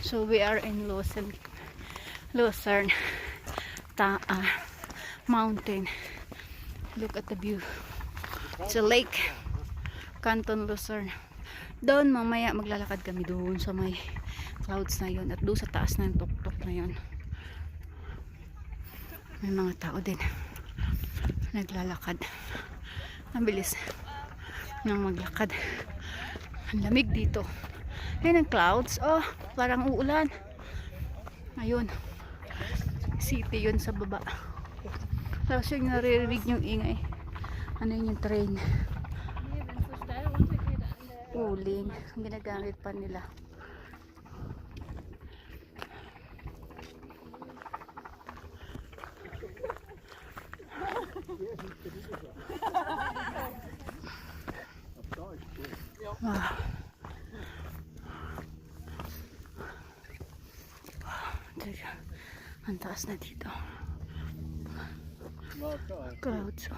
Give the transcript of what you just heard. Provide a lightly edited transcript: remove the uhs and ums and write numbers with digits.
So we are in Lucerne mountain. Look at the view. It's a lake. Canton Lucerne. Doon mamaya maglalakad kami doon sa may clouds na yun at doon sa taas ng tuktok na yun. May mga tao din naglalakad. Ang bilis nang maglakad. Ang lamig dito. Ayan ang clouds. Oh, parang uulan. Ayun. City yun sa baba. Tapos yung naririnig yung ingay. Ano yun yung train? Uling. Ang ginagamit pa nila. Wow. Ang taas na dito. Clouds.